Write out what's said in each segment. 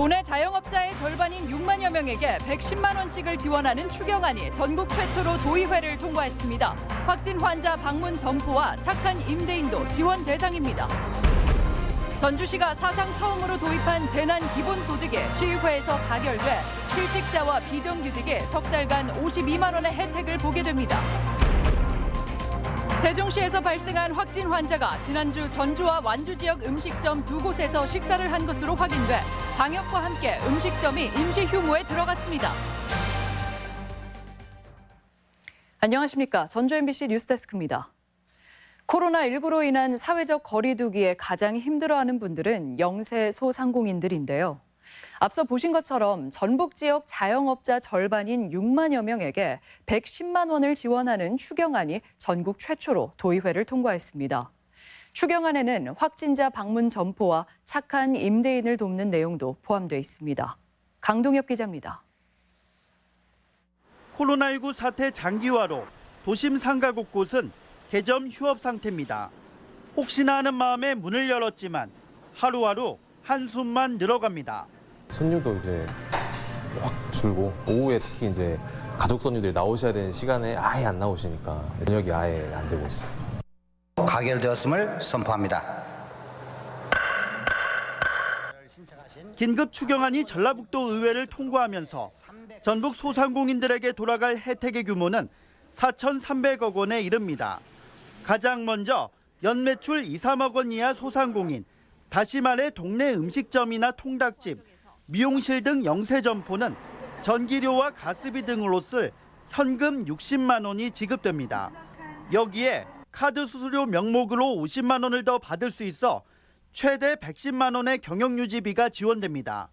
도내 자영업자의 절반인 6만여 명에게 110만 원씩을 지원하는 추경안이 전국 최초로 도의회를 통과했습니다. 확진 환자 방문 점포와 착한 임대인도 지원 대상입니다. 전주시가 사상 처음으로 도입한 재난기본소득이 시의회에서 가결돼 실직자와 비정규직에 석 달간 52만 원의 혜택을 보게 됩니다. 세종시에서 발생한 확진 환자가 지난주 전주와 완주 지역 음식점 두 곳에서 식사를 한 것으로 확인돼 방역과 함께 음식점이 임시 휴무에 들어갔습니다. 안녕하십니까. 전주 MBC 뉴스데스크입니다. 코로나19로 인한 사회적 거리 두기에 가장 힘들어하는 분들은 영세 소상공인들인데요. 앞서 보신 것처럼 전북 지역 자영업자 절반인 6만여 명에게 110만 원을 지원하는 추경안이 전국 최초로 도의회를 통과했습니다. 추경안에는 확진자 방문 점포와 착한 임대인을 돕는 내용도 포함되어 있습니다. 강동엽 기자입니다. 코로나19 사태 장기화로 도심 상가 곳곳은 개점 휴업 상태입니다. 혹시나 하는 마음에 문을 열었지만 하루하루 한숨만 늘어갑니다. 손님도 이제 확 줄고 오후에 특히 이제 가족 손님들이 나오셔야 되는 시간에 아예 안 나오시니까 면역이 아예 안 되고 있어요. 가결되었음을 선포합니다. 긴급 추경안이 전라북도 의회를 통과하면서 전북 소상공인들에게 돌아갈 혜택의 규모는 4,300억 원에 이릅니다. 가장 먼저 연매출 2, 3억 원 이하 소상공인, 다시 말해 동네 음식점이나 통닭집, 미용실 등 영세 점포는 전기료와 가스비 등으로 쓸 현금 60만 원이 지급됩니다. 여기에 카드 수수료 명목으로 50만 원을 더 받을 수 있어 최대 110만 원의 경영유지비가 지원됩니다.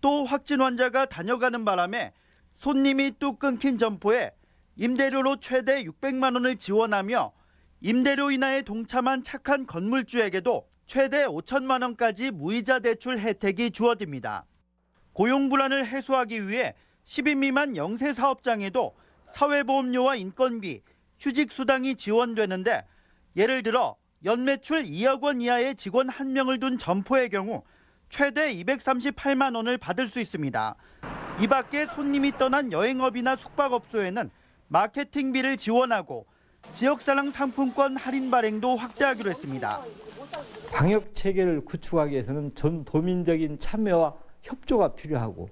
또 확진 환자가 다녀가는 바람에 손님이 뚝 끊긴 점포에 임대료로 최대 600만 원을 지원하며 임대료 인하에 동참한 착한 건물주에게도 최대 5천만 원까지 무이자 대출 혜택이 주어집니다. 고용 불안을 해소하기 위해 10인 미만 영세 사업장에도 사회보험료와 인건비, 휴직수당이 지원되는데 예를 들어 연매출 2억 원 이하의 직원 1명을 둔 점포의 경우 최대 238만 원을 받을 수 있습니다. 이 밖에 손님이 떠난 여행업이나 숙박업소에는 마케팅비를 지원하고 지역사랑 상품권 할인 발행도 확대하기로 했습니다. 방역 체계를 구축하기 위해서는 전 도민적인 참여와 협조가 필요하고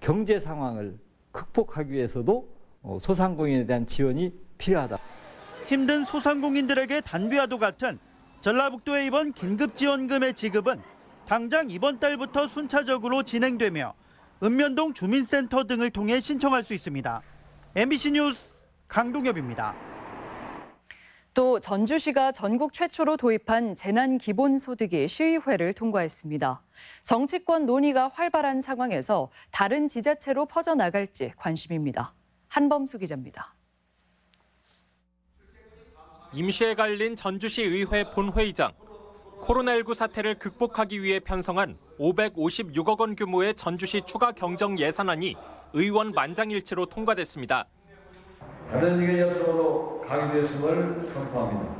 경제 상황을 극복하기 위해서도 소상공인에 대한 지원이 필요하다. 힘든 소상공인들에게 단비와도 같은 전라북도의 이번 긴급지원금의 지급은 당장 이번 달부터 순차적으로 진행되며 읍면동 주민센터 등을 통해 신청할 수 있습니다. MBC 뉴스 강동엽입니다. 또 전주시가 전국 최초로 도입한 재난기본소득이 시의회를 통과했습니다. 정치권 논의가 활발한 상황에서 다른 지자체로 퍼져나갈지 관심입니다. 한범수 기자입니다. 임시에 갈린 전주시 의회 본회의장. 코로나19 사태를 극복하기 위해 편성한 556억 원 규모의 전주시 추가 경정 예산안이 의원 만장일치로 통과됐습니다. 다른 의견이 없으므로 가결되었음을 선포합니다.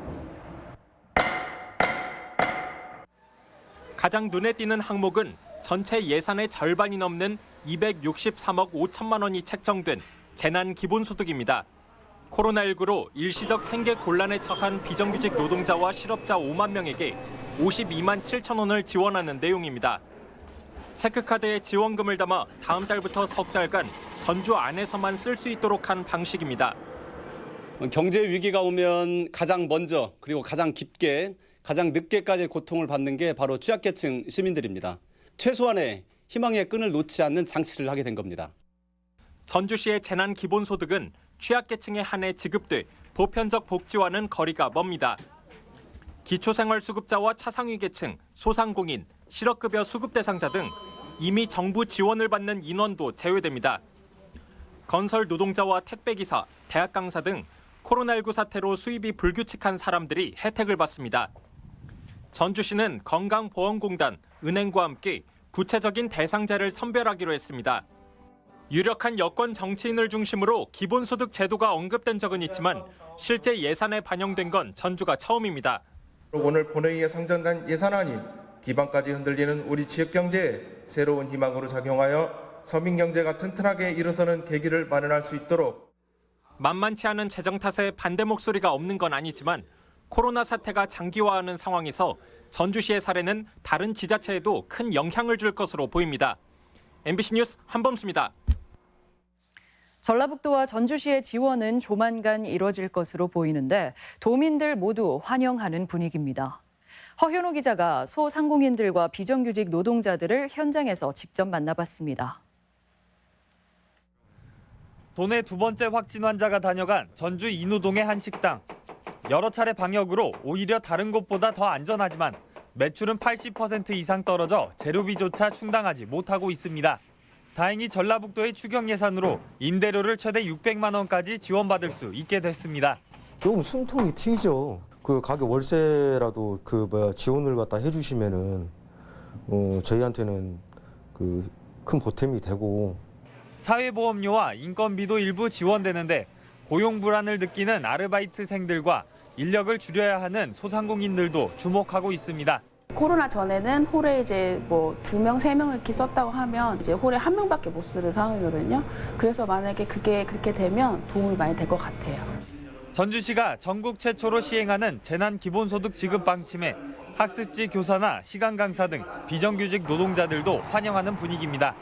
가장 눈에 띄는 항목은 전체 예산의 절반이 넘는 263억 5천만 원이 책정된 재난기본소득입니다. 코로나19로 일시적 생계 곤란에 처한 비정규직 노동자와 실업자 5만 명에게 52만 7천 원을 지원하는 내용입니다. 체크카드에 지원금을 담아 다음 달부터 석 달간 전주 안에서만 쓸 수 있도록 한 방식입니다. 경제 위기가 오면 가장 먼저 그리고 가장 깊게 가장 늦게까지 고통을 받는 게 바로 취약계층 시민들입니다. 최소한의 희망의 끈을 놓지 않는 장치를 하게 된 겁니다. 전주시의 재난기본소득은 취약계층에 한해 지급돼 보편적 복지와는 거리가 멉니다. 기초생활수급자와 차상위계층, 소상공인, 실업급여 수급 대상자 등 이미 정부 지원을 받는 인원도 제외됩니다. 건설 노동자와 택배기사, 대학 강사 등 코로나19 사태로 수입이 불규칙한 사람들이 혜택을 받습니다. 전주시는 건강보험공단, 은행과 함께 구체적인 대상자를 선별하기로 했습니다. 유력한 여권 정치인을 중심으로 기본소득 제도가 언급된 적은 있지만 실제 예산에 반영된 건 전주가 처음입니다. 오늘 본회의에 상정된 예산안이 기반까지 흔들리는 우리 지역 경제에 새로운 희망으로 작용하여 서민 경제가 튼튼하게 일어서는 계기를 마련할 수 있도록 만만치 않은 재정 탓에 반대 목소리가 없는 건 아니지만 코로나 사태가 장기화하는 상황에서 전주시의 사례는 다른 지자체에도 큰 영향을 줄 것으로 보입니다. MBC 뉴스 한범수입니다. 전라북도와 전주시의 지원은 조만간 이뤄질 것으로 보이는데 도민들 모두 환영하는 분위기입니다. 허현호 기자가 소상공인들과 비정규직 노동자들을 현장에서 직접 만나봤습니다. 도내 두 번째 확진 환자가 다녀간 전주 인우동의 한 식당. 여러 차례 방역으로 오히려 다른 곳보다 더 안전하지만 매출은 80% 이상 떨어져 재료비조차 충당하지 못하고 있습니다. 다행히 전라북도의 추경 예산으로 임대료를 최대 600만 원까지 지원받을 수 있게 됐습니다. 조금 숨통이 트이죠. 그 가게 월세라도 지원을 갖다 해주시면은 저희한테는 큰 보탬이 되고. 사회보험료와 인건비도 일부 지원되는데 고용 불안을 느끼는 아르바이트생들과 인력을 줄여야 하는 소상공인들도 주목하고 있습니다. 코로나 전에는 홀에 이제 2명, 3명 이렇게 썼다고 하면 이제 홀에 1명밖에 못 쓰는 상황이거든요. 그래서 만약에 그게 그렇게 되면 도움이 많이 될 것 같아요. 전주시가 전국 최초로 시행하는 재난 기본소득 지급 방침에 학습지 교사나 시간 강사 등 비정규직 노동자들도 환영하는 분위기입니다.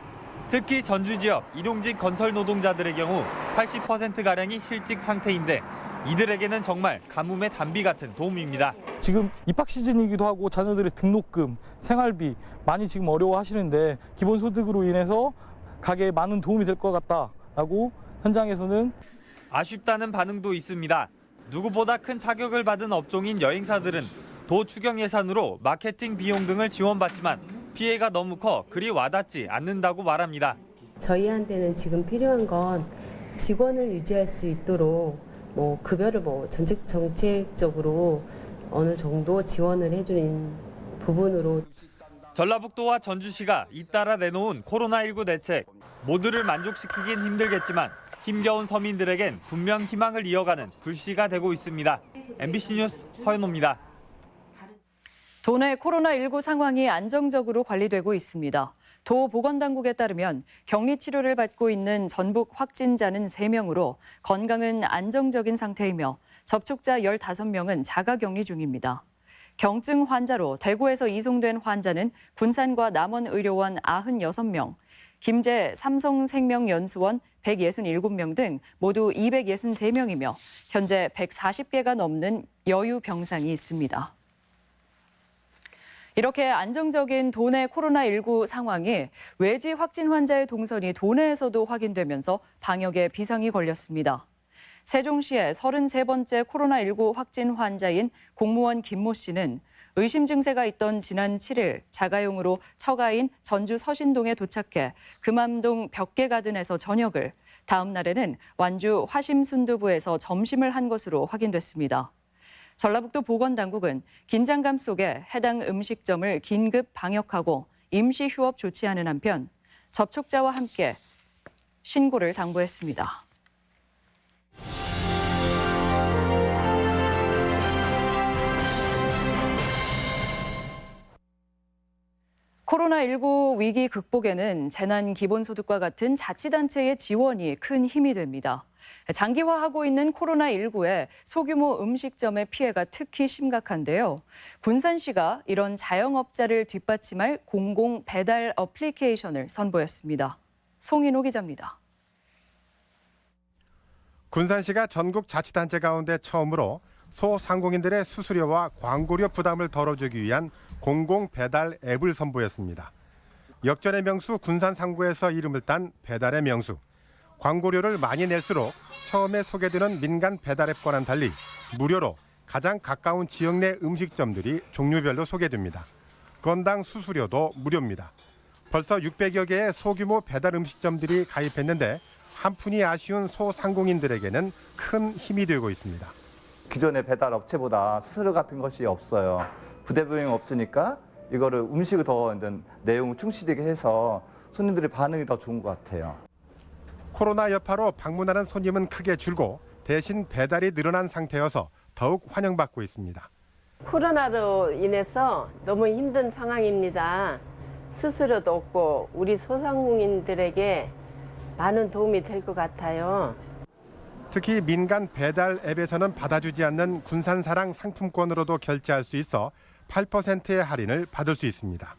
특히 전주 지역 일용직 건설 노동자들의 경우 80%가량이 실직 상태인데 이들에게는 정말 가뭄의 단비 같은 도움입니다. 지금 입학 시즌이기도 하고 자녀들의 등록금, 생활비 많이 지금 어려워하시는데 기본소득으로 인해서 가게에 많은 도움이 될 것 같다라고 현장에서는 아쉽다는 반응도 있습니다. 누구보다 큰 타격을 받은 업종인 여행사들은 도 추경 예산으로 마케팅 비용 등을 지원받지만 피해가 너무 커 그리 와닿지 않는다고 말합니다. 저희한테는 지금 필요한 건 직원을 유지할 수 있도록 급여를 정책적으로 어느 정도 지원을 해주는 부분으로. 전라북도와 전주시가 잇따라 내놓은 코로나19 대책. 모두를 만족시키긴 힘들겠지만 힘겨운 서민들에겐 분명 희망을 이어가는 불씨가 되고 있습니다. MBC 뉴스 허연호입니다. 도내 코로나19 상황이 안정적으로 관리되고 있습니다. 도 보건당국에 따르면 격리 치료를 받고 있는 전북 확진자는 3명으로 건강은 안정적인 상태이며 접촉자 15명은 자가격리 중입니다. 경증 환자로 대구에서 이송된 환자는 군산과 남원의료원 96명, 김제 삼성생명연수원 167명 등 모두 263명이며 현재 140개가 넘는 여유 병상이 있습니다. 이렇게 안정적인 도내 코로나19 상황이 외지 확진 환자의 동선이 도내에서도 확인되면서 방역에 비상이 걸렸습니다. 세종시의 33번째 코로나19 확진 환자인 공무원 김모 씨는 의심 증세가 있던 지난 7일 자가용으로 처가인 전주 서신동에 도착해 금암동 벽계가든에서 저녁을, 다음 날에는 완주 화심순두부에서 점심을 한 것으로 확인됐습니다. 전라북도 보건당국은 긴장감 속에 해당 음식점을 긴급 방역하고 임시 휴업 조치하는 한편 접촉자와 함께 신고를 당부했습니다. 코로나19 위기 극복에는 재난 기본소득과 같은 자치단체의 지원이 큰 힘이 됩니다. 장기화하고 있는 코로나19에 소규모 음식점의 피해가 특히 심각한데요. 군산시가 이런 자영업자를 뒷받침할 공공 배달 어플리케이션을 선보였습니다. 송인호 기자입니다. 군산시가 전국 자치단체 가운데 처음으로 소상공인들의 수수료와 광고료 부담을 덜어주기 위한 공공 배달 앱을 선보였습니다. 역전의 명수 군산 상구에서 이름을 딴 배달의 명수. 광고료를 많이 낼수록 처음에 소개되는 민간 배달 앱과는 달리 무료로 가장 가까운 지역 내 음식점들이 종류별로 소개됩니다. 건당 수수료도 무료입니다. 벌써 600여 개의 소규모 배달 음식점들이 가입했는데 한 푼이 아쉬운 소상공인들에게는 큰 힘이 되고 있습니다. 기존의 배달 업체보다 수수료 같은 것이 없어요. 부대 비용이 없으니까 이거를 음식을 더 내용을 충실하게 해서 손님들의 반응이 더 좋은 것 같아요. 코로나 여파로 방문하는 손님은 크게 줄고 대신 배달이 늘어난 상태여서 더욱 환영받고 있습니다. 코로나로 인해서 너무 힘든 상황입니다. 수수료도 없고 우리 소상공인들에게 많은 도움이 될 것 같아요. 특히 민간 배달 앱에서는 받아주지 않는 군산사랑 상품권으로도 결제할 수 있어 8%의 할인을 받을 수 있습니다.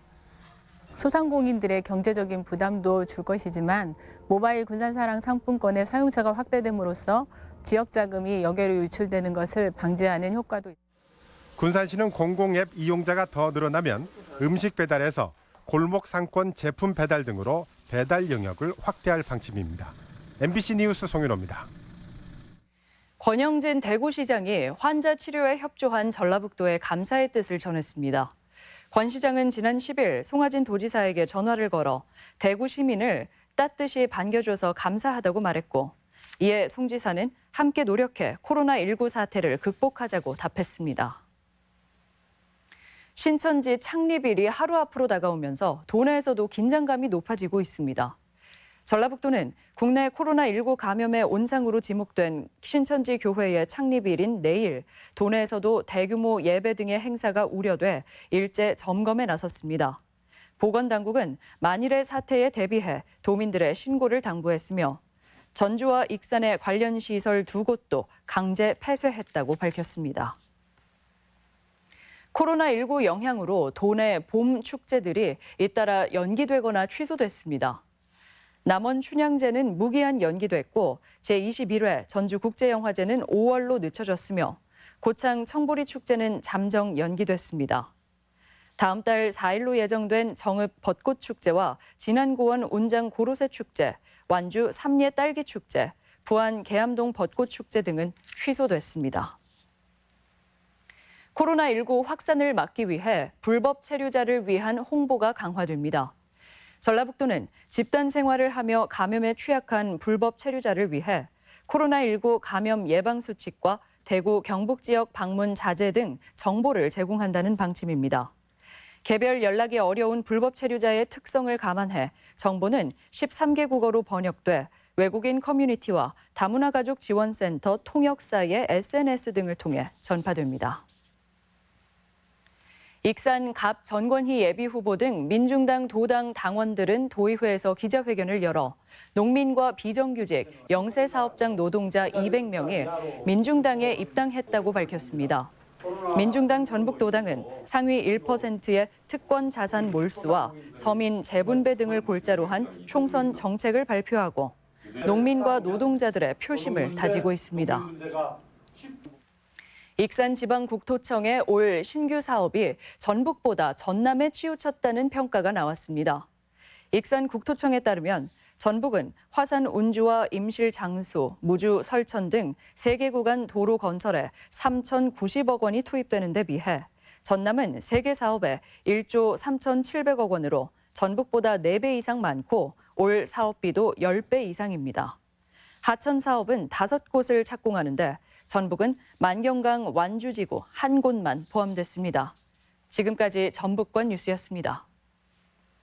소상공인들의 경제적인 부담도 줄 것이지만 모바일 군산사랑 상품권의 사용자가 확대됨으로써 지역 자금이 여객으로 유출되는 것을 방지하는 효과도 있습니다. 군산시는 공공앱 이용자가 더 늘어나면 음식 배달에서 골목 상권 제품 배달 등으로 배달 영역을 확대할 방침입니다. MBC 뉴스 송윤호입니다. 권영진 대구시장이 환자 치료에 협조한 전라북도에 감사의 뜻을 전했습니다. 권 시장은 지난 10일 송하진 도지사에게 전화를 걸어 대구 시민을 따뜻이 반겨줘서 감사하다고 말했고, 이에 송 지사는 함께 노력해 코로나19 사태를 극복하자고 답했습니다. 신천지 창립일이 하루 앞으로 다가오면서 도내에서도 긴장감이 높아지고 있습니다. 전라북도는 국내 코로나19 감염의 온상으로 지목된 신천지 교회의 창립일인 내일 도내에서도 대규모 예배 등의 행사가 우려돼 일제 점검에 나섰습니다. 보건당국은 만일의 사태에 대비해 도민들의 신고를 당부했으며 전주와 익산의 관련 시설 2곳도 강제 폐쇄했다고 밝혔습니다. 코로나19 영향으로 도내 봄 축제들이 잇따라 연기되거나 취소됐습니다. 남원 춘향제는 무기한 연기됐고 제21회 전주국제영화제는 5월로 늦춰졌으며 고창 청보리 축제는 잠정 연기됐습니다. 다음 달 4일로 예정된 정읍 벚꽃축제와 진안고원 운장 고로쇠 축제, 완주 삼례 딸기 축제, 부안 계암동 벚꽃축제 등은 취소됐습니다. 코로나19 확산을 막기 위해 불법 체류자를 위한 홍보가 강화됩니다. 전라북도는 집단 생활을 하며 감염에 취약한 불법 체류자를 위해 코로나19 감염 예방 수칙과 대구 경북 지역 방문 자제 등 정보를 제공한다는 방침입니다. 개별 연락이 어려운 불법 체류자의 특성을 감안해 정보는 13개 국어로 번역돼 외국인 커뮤니티와 다문화 가족 지원센터 통역사의 SNS 등을 통해 전파됩니다. 익산 갑 전권희 예비후보 등 민중당 도당 당원들은 도의회에서 기자회견을 열어 농민과 비정규직, 영세사업장 노동자 200명이 민중당에 입당했다고 밝혔습니다. 민중당 전북도당은 상위 1%의 특권 자산 몰수와 서민 재분배 등을 골자로 한 총선 정책을 발표하고 농민과 노동자들의 표심을 다지고 있습니다. 익산지방국토청의 올 신규 사업이 전북보다 전남에 치우쳤다는 평가가 나왔습니다. 익산국토청에 따르면 전북은 화산 운주와 임실 장수, 무주 설천 등 3개 구간 도로 건설에 3,090억 원이 투입되는 데 비해 전남은 3개 사업에 1조 3,700억 원으로 전북보다 4배 이상 많고 올 사업비도 10배 이상입니다. 하천 사업은 5곳을 착공하는데 전북은 만경강 완주지구 한 곳만 포함됐습니다. 지금까지 전북권 뉴스였습니다.